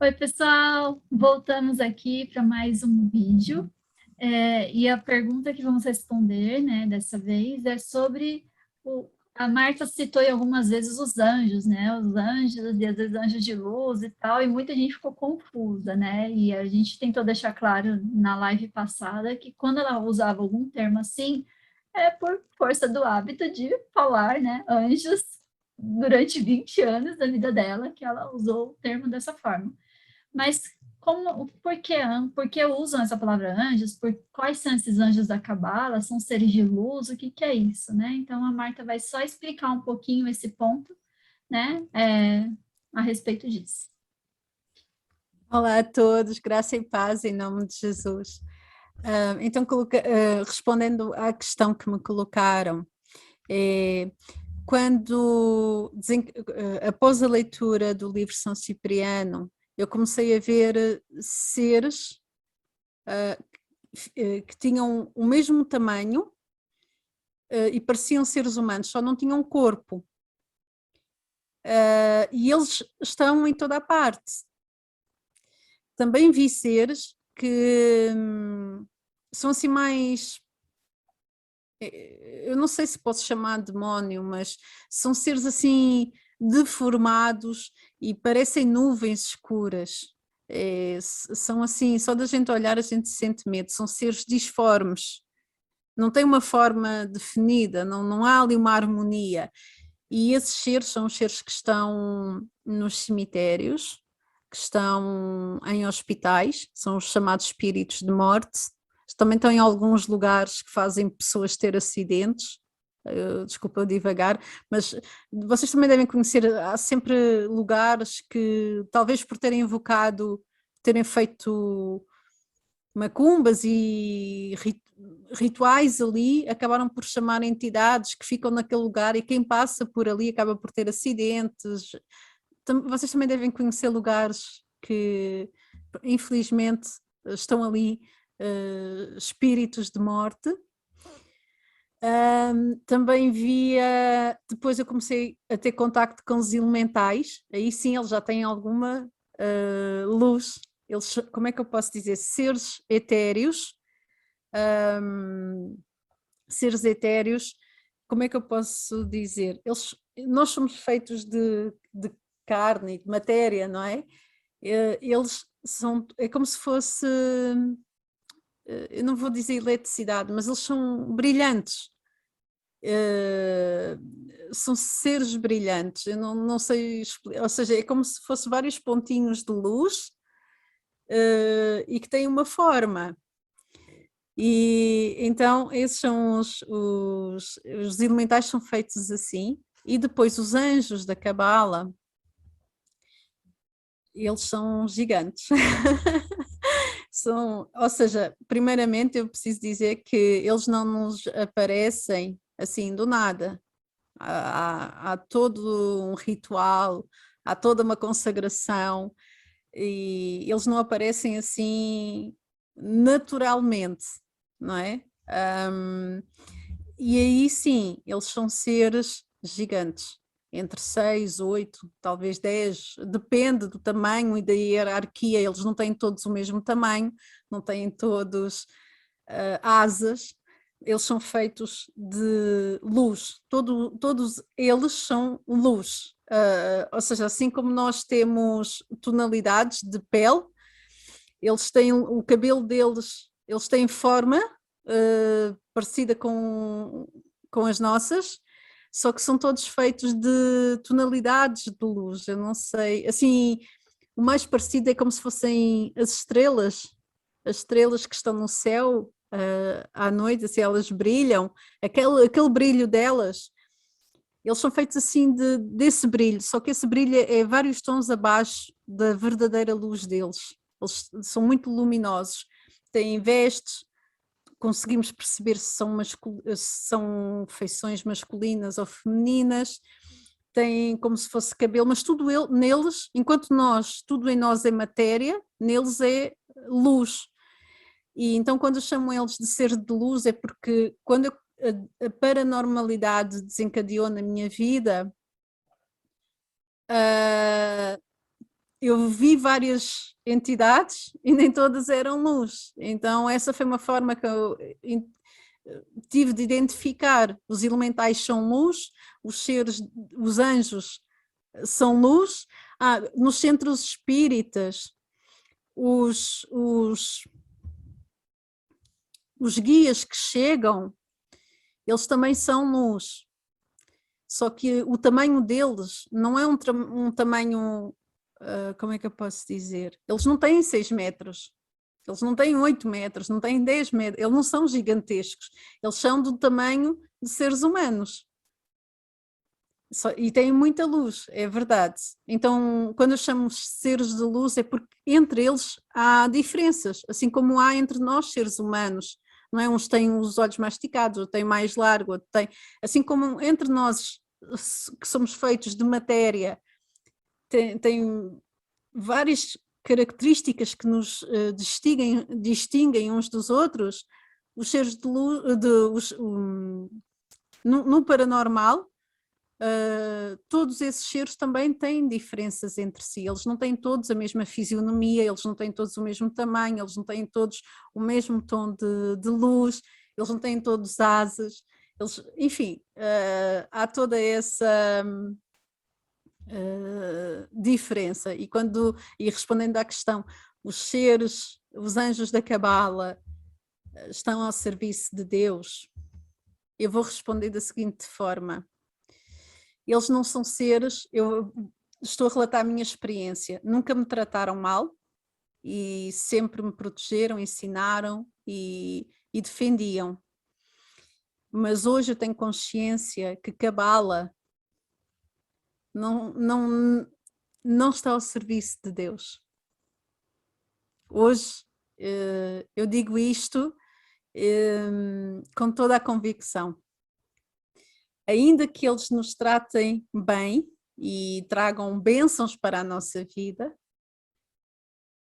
Oi, pessoal! Voltamos aqui para mais um vídeo. E a pergunta que vamos responder, né, dessa vez, é sobre a Marta citou aí algumas vezes os anjos, né? Os anjos, e às vezes anjos de luz e tal, e muita gente ficou confusa, né? E a gente tentou deixar claro na live passada que quando ela usava algum termo assim, é por força do hábito de falar, né, anjos durante 20 anos da vida dela, que ela usou o termo dessa forma. Mas por que usam essa palavra anjos? Quais são esses anjos da Cabala? São seres de luz? O que é isso, né? Então a Marta vai só explicar um pouquinho esse ponto, né? A respeito disso. Olá a todos, graça e paz em nome de Jesus. Então, respondendo à questão que me colocaram, após a leitura do livro São Cipriano, eu comecei a ver seres que tinham o mesmo tamanho e pareciam seres humanos, só não tinham corpo. E eles estão em toda a parte. Também vi seres que são assim mais, eu não sei se posso chamar de demónio, mas são seres assim deformados e parecem nuvens escuras. São assim, só da gente olhar a gente sente medo, são seres disformes, não tem uma forma definida, não há ali uma harmonia. E esses seres são os seres que estão nos cemitérios, que estão em hospitais, são os chamados espíritos de morte. Também estão em alguns lugares que fazem pessoas ter acidentes. Desculpa eu divagar, mas vocês também devem conhecer, há sempre lugares que, talvez por terem invocado, terem feito macumbas e rituais ali, acabaram por chamar entidades que ficam naquele lugar e quem passa por ali acaba por ter acidentes. Vocês também devem conhecer lugares que, infelizmente, estão ali espíritos de morte. Também via, depois eu comecei a ter contacto com os elementais, aí sim eles já têm alguma luz, eles, como é que eu posso dizer, seres etéreos, como é que eu posso dizer, nós somos feitos de carne, de matéria, não é? Eles são, é como se fosse, eu não vou dizer eletricidade, mas eles são brilhantes. São seres brilhantes, eu não sei explicar, ou seja, é como se fosse vários pontinhos de luz e que têm uma forma. E então esses são os elementais são feitos assim, e depois os anjos da Cabala, eles são gigantes. Ou seja, primeiramente eu preciso dizer que eles não nos aparecem assim do nada. Há todo um ritual, há toda uma consagração e eles não aparecem assim naturalmente, não é? E aí sim, eles são seres gigantes, entre 6, 8, talvez 10, depende do tamanho e da hierarquia, eles não têm todos o mesmo tamanho, não têm todos asas, eles são feitos de luz, todos eles são luz, ou seja, assim como nós temos tonalidades de pele, eles têm o cabelo deles, eles têm forma parecida com as nossas, só que são todos feitos de tonalidades de luz, eu não sei, assim, o mais parecido é como se fossem as estrelas que estão no céu à noite, assim, elas brilham, aquele brilho delas, eles são feitos assim desse brilho, só que esse brilho é vários tons abaixo da verdadeira luz deles. Eles são muito luminosos, têm vestes, conseguimos perceber se são feições masculinas ou femininas, têm como se fosse cabelo, mas tudo neles, enquanto tudo em nós é matéria, neles é luz. E então quando eu chamo eles de ser de luz é porque quando a paranormalidade desencadeou na minha vida, eu vi várias entidades e nem todas eram luz. Então essa foi uma forma que eu tive de identificar. Os elementais são luz, os seres, os anjos são luz. Nos centros espíritas, os guias que chegam, eles também são luz. Só que o tamanho deles não é um tamanho, como é que eu posso dizer? Eles não têm 6 metros, eles não têm 8 metros, não têm 10 metros, eles não são gigantescos, eles são do tamanho de seres humanos. E têm muita luz, é verdade. Então, quando eu chamo seres de luz, é porque entre eles há diferenças, assim como há entre nós, seres humanos. Não é? Uns têm os olhos masticados, outros têm mais largo, outros têm... Assim como entre nós, que somos feitos de matéria, tem várias características que nos distinguem uns dos outros, os seres de luz, no paranormal, todos esses seres também têm diferenças entre si, eles não têm todos a mesma fisionomia, eles não têm todos o mesmo tamanho, eles não têm todos o mesmo tom de luz, eles não têm todos asas, enfim, há toda essa diferença. E respondendo à questão, os seres, os anjos da Cabala estão ao serviço de Deus, eu vou responder da seguinte forma: eles não são seres, eu estou a relatar a minha experiência, nunca me trataram mal e sempre me protegeram, ensinaram e defendiam. Mas hoje eu tenho consciência que Cabala não está ao serviço de Deus. Hoje eu digo isto com toda a convicção. Ainda que eles nos tratem bem e tragam bênçãos para a nossa vida,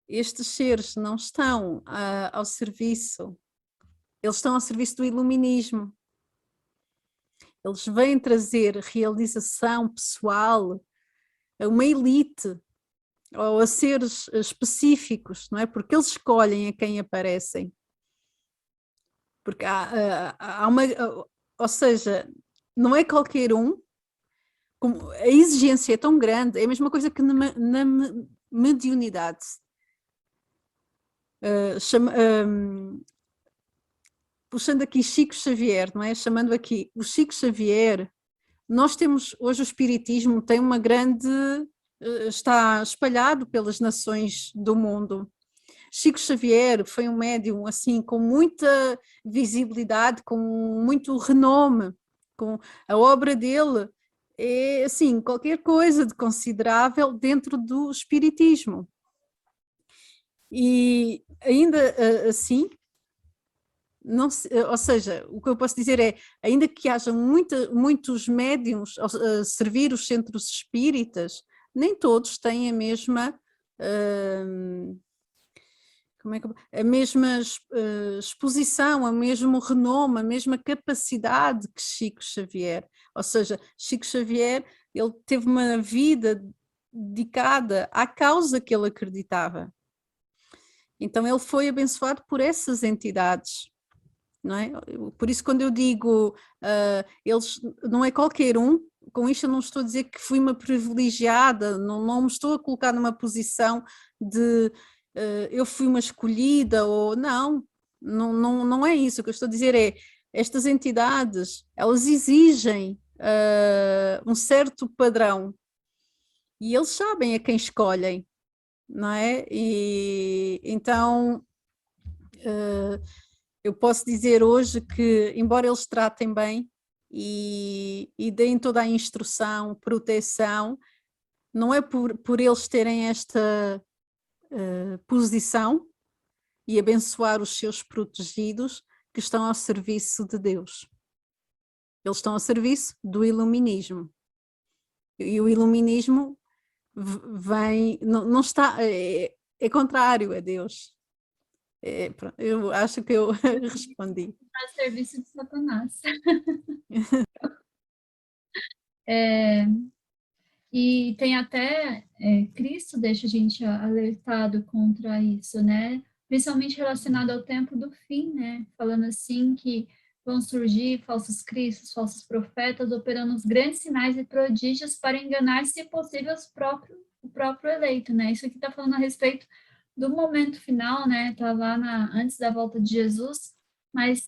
estes seres não estão ao serviço, eles estão ao serviço do iluminismo. Eles vêm trazer realização pessoal a uma elite ou a seres específicos, não é? Porque eles escolhem a quem aparecem. Porque há uma, ou seja, não é qualquer um, como a exigência é tão grande, é a mesma coisa que na mediunidade. Puxando aqui Chico Xavier, não é? Chamando aqui o Chico Xavier, nós temos, hoje o espiritismo tem uma grande, está espalhado pelas nações do mundo. Chico Xavier foi um médium assim com muita visibilidade, com muito renome, com a obra dele é assim qualquer coisa de considerável dentro do espiritismo. E ainda assim, não se, ou seja, o que eu posso dizer é, ainda que haja muitos médiums a servir os centros espíritas, nem todos têm a mesma a mesma exposição, o mesmo renome, a mesma capacidade que Chico Xavier. Ou seja, Chico Xavier, ele teve uma vida dedicada à causa que ele acreditava. Então ele foi abençoado por essas entidades, não é? Por isso quando eu digo, eles, não é qualquer um, com isto eu não estou a dizer que fui uma privilegiada, não me estou a colocar numa posição de eu fui uma escolhida, ou não é isso. O que eu estou a dizer é, estas entidades, elas exigem um certo padrão e eles sabem a quem escolhem, não é? E então eu posso dizer hoje que, embora eles tratem bem e deem toda a instrução, proteção, não é por eles terem esta posição e abençoar os seus protegidos que estão ao serviço de Deus. Eles estão ao serviço do iluminismo. E o iluminismo vem, não está, é contrário a Deus. Eu acho que eu respondi. A serviço de Satanás. E tem até, Cristo deixa a gente alertado contra isso, né? Principalmente relacionado ao tempo do fim, né? Falando assim que vão surgir falsos cristos, falsos profetas, operando os grandes sinais e prodígios para enganar, se possível, o próprio eleito, né? Isso aqui está falando a respeito do momento final, né? Tá lá antes da volta de Jesus, mas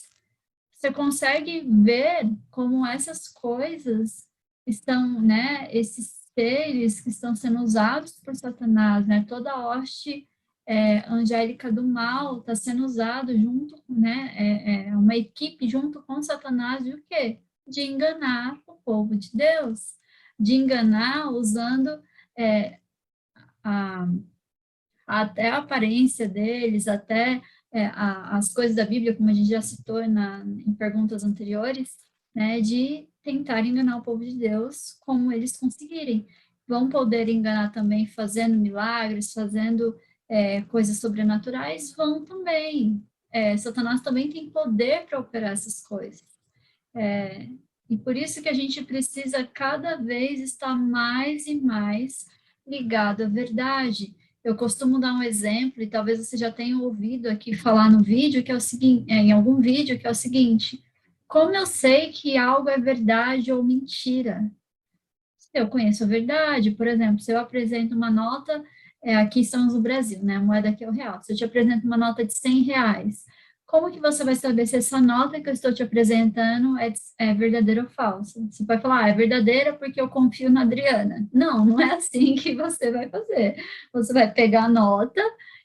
você consegue ver como essas coisas estão, né, esses seres que estão sendo usados por Satanás, né, toda a hoste angélica do mal está sendo usado junto, né, uma equipe junto com Satanás de o quê? De enganar o povo de Deus, de enganar usando é, a até a aparência deles, até as coisas da Bíblia, como a gente já citou em perguntas anteriores, né, de tentar enganar o povo de Deus como eles conseguirem. Vão poder enganar também fazendo milagres, fazendo coisas sobrenaturais, vão também. Satanás também tem poder para operar essas coisas. E por isso que a gente precisa cada vez estar mais e mais ligado à verdade. Eu costumo dar um exemplo, e talvez você já tenha ouvido aqui falar no vídeo, que é o seguinte, em algum vídeo, que é o seguinte: como eu sei que algo é verdade ou mentira? Eu conheço a verdade, por exemplo, se eu apresento uma nota, aqui estamos no Brasil, né, a moeda aqui é o real, se eu te apresento uma nota de R$ 100, como que você vai saber se essa nota que eu estou te apresentando é verdadeira ou falsa? Você vai falar, é verdadeira porque eu confio na Adriana. Não, não é assim que você vai fazer. Você vai pegar a nota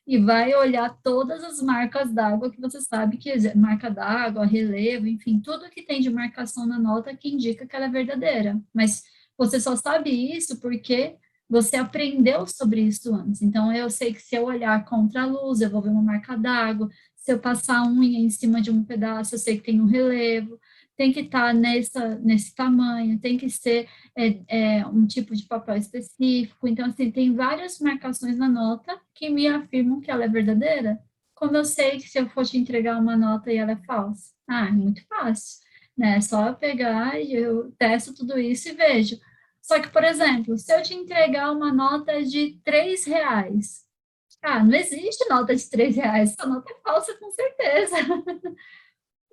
e vai olhar todas as marcas d'água que você sabe que marca d'água, relevo, enfim, tudo que tem de marcação na nota que indica que ela é verdadeira. Mas você só sabe isso porque você aprendeu sobre isso antes. Então, eu sei que se eu olhar contra a luz, eu vou ver uma marca d'água. Se eu passar a unha em cima de um pedaço, eu sei que tem um relevo. Tem que estar nesse tamanho, tem que ser um tipo de papel específico. Então, assim, tem várias marcações na nota que me afirmam que ela é verdadeira. Como eu sei que se eu for te entregar uma nota e ela é falsa? Ah, é muito fácil, né? É só eu pegar e eu testo tudo isso e vejo. Só que, por exemplo, se eu te entregar uma nota de R$ 3, não existe nota de R$ 3, essa nota é falsa com certeza.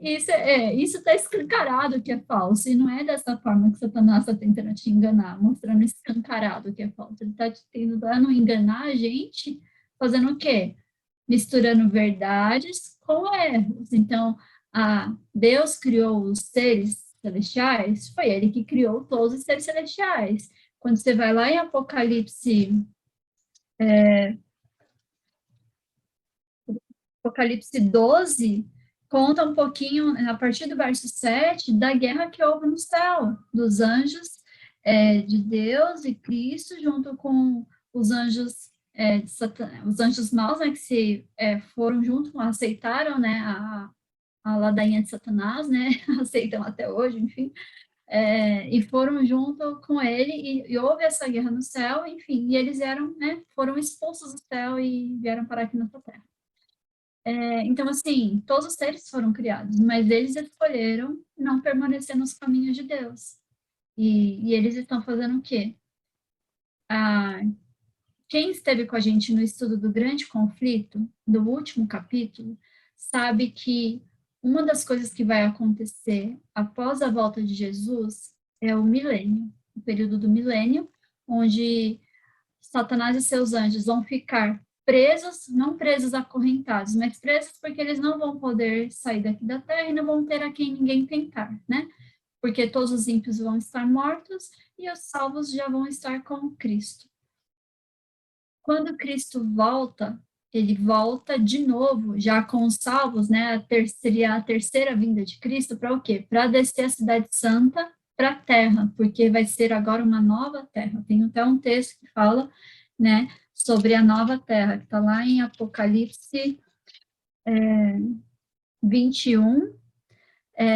Isso está escancarado que é falso, e não é dessa forma que Satanás está tentando te enganar, mostrando escancarado que é falso. Ele está tentando enganar a gente, fazendo o quê? Misturando verdades com erros. Então, Deus criou os seres celestiais, foi ele que criou todos os seres celestiais. Quando você vai lá em Apocalipse 12, conta um pouquinho, a partir do verso 7, da guerra que houve no céu, dos anjos de Deus e Cristo, junto com os anjos os anjos maus, né, que foram junto, aceitaram, né, a ladainha de Satanás, né, aceitam até hoje, enfim, e foram junto com ele, e houve essa guerra no céu, enfim, e eles foram expulsos do céu e vieram parar aqui na terra. Então, assim, todos os seres foram criados, mas eles escolheram não permanecer nos caminhos de Deus. E eles estão fazendo o quê? Quem esteve com a gente no estudo do grande conflito, do último capítulo, sabe que uma das coisas que vai acontecer após a volta de Jesus é o milênio, o período do milênio, onde Satanás e seus anjos vão ficar presos, não presos acorrentados, mas presos porque eles não vão poder sair daqui da terra e não vão ter a quem ninguém tentar, né? Porque todos os ímpios vão estar mortos e os salvos já vão estar com Cristo. Quando Cristo volta, ele volta de novo, já com os salvos, né? Seria a terceira vinda de Cristo, para o quê? Para descer a cidade santa para a terra, porque vai ser agora uma nova terra. Tem até um texto que fala, né, sobre a nova terra, que está lá em Apocalipse 21,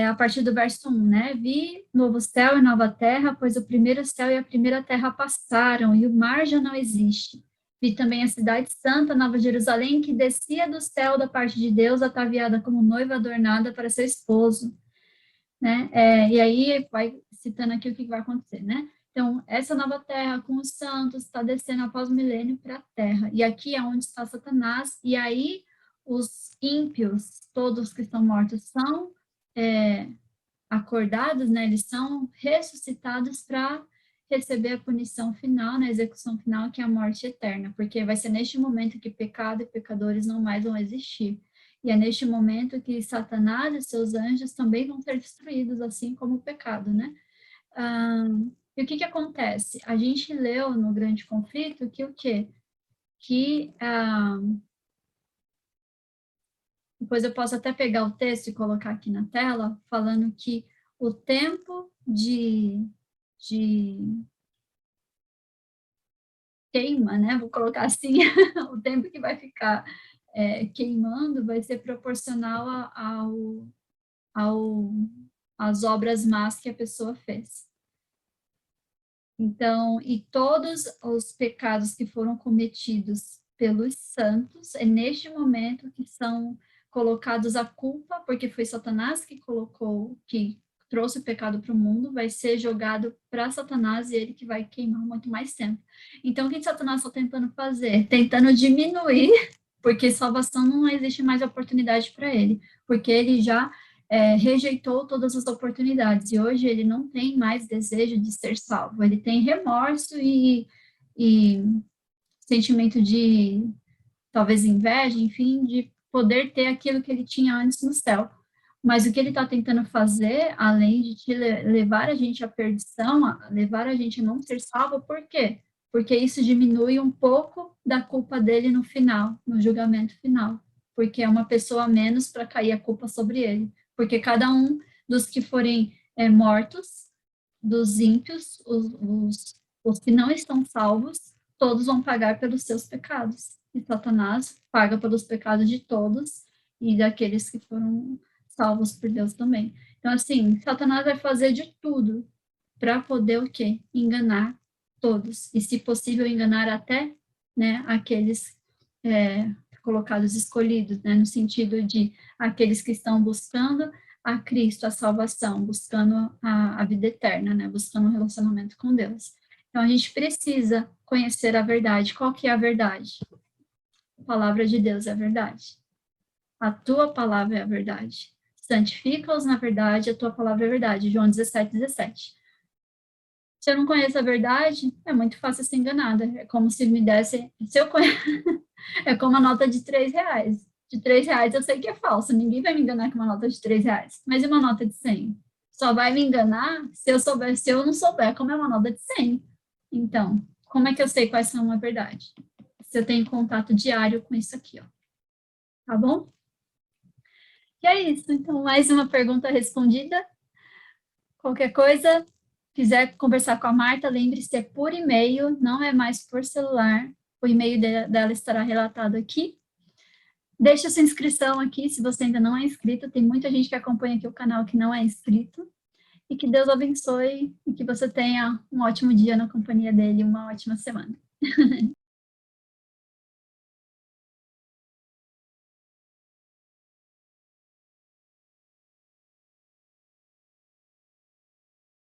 a partir do verso 1, né? Vi novo céu e nova terra, pois o primeiro céu e a primeira terra passaram, e o mar já não existe. Vi também a cidade santa, Nova Jerusalém, que descia do céu da parte de Deus, ataviada como noiva adornada para seu esposo, né? E aí vai citando aqui o que vai acontecer, né? Então, essa nova terra com os santos está descendo após o milênio para a terra. E aqui é onde está Satanás. E aí, os ímpios, todos que estão mortos, são acordados, né? Eles são ressuscitados para receber a punição final, né? A execução final, que é a morte eterna. Porque vai ser neste momento que pecado e pecadores não mais vão existir. E é neste momento que Satanás e seus anjos também vão ser destruídos, assim como o pecado, né? E o que acontece? A gente leu no Grande Conflito que o quê? Que, depois eu posso até pegar o texto e colocar aqui na tela, falando que o tempo de queima, né? Vou colocar assim, o tempo que vai ficar queimando vai ser proporcional às obras más que a pessoa fez. Então, e todos os pecados que foram cometidos pelos santos, é neste momento que são colocados a culpa, porque foi Satanás que trouxe o pecado para o mundo, vai ser jogado para Satanás e ele que vai queimar muito mais tempo. Então, o que Satanás está tentando fazer? Tentando diminuir, porque salvação não existe mais oportunidade para ele, porque ele já rejeitou todas as oportunidades e hoje ele não tem mais desejo de ser salvo, ele tem remorso e sentimento de, talvez inveja, enfim, de poder ter aquilo que ele tinha antes no céu. Mas o que ele está tentando fazer, além de levar a gente à perdição, levar a gente a não ser salvo, por quê? Porque isso diminui um pouco da culpa dele no final, no julgamento final, porque é uma pessoa a menos para cair a culpa sobre ele. Porque cada um dos que forem mortos, dos ímpios, os que não estão salvos, todos vão pagar pelos seus pecados. E Satanás paga pelos pecados de todos e daqueles que foram salvos por Deus também. Então, assim, Satanás vai fazer de tudo para poder o quê? Enganar todos. E, se possível, enganar até, né, aqueles colocados escolhidos, né, no sentido de aqueles que estão buscando a Cristo, a salvação, buscando a vida eterna, né, buscando um relacionamento com Deus. Então, a gente precisa conhecer a verdade. Qual que é a verdade? A palavra de Deus é a verdade. A tua palavra é a verdade. Santifica-os na verdade, a tua palavra é a verdade. João 17:17. Se eu não conheço a verdade, é muito fácil ser enganada. É como se me desse... Se eu conheço... É como a nota de R$3. De R$3 eu sei que é falso. Ninguém vai me enganar com uma nota de R$3. Mas e uma nota de 100? Só vai me enganar se eu souber, se eu não souber como é uma nota de 100. Então, como é que eu sei quais são a verdade? Se eu tenho contato diário com isso aqui, ó. Tá bom? E é isso. Então, mais uma pergunta respondida. Qualquer coisa, quiser conversar com a Marta, lembre-se, é por e-mail, não é mais por celular. O e-mail dela estará relatado aqui. Deixe a sua inscrição aqui, se você ainda não é inscrito. Tem muita gente que acompanha aqui o canal que não é inscrito. E que Deus abençoe e que você tenha um ótimo dia na companhia dele, uma ótima semana.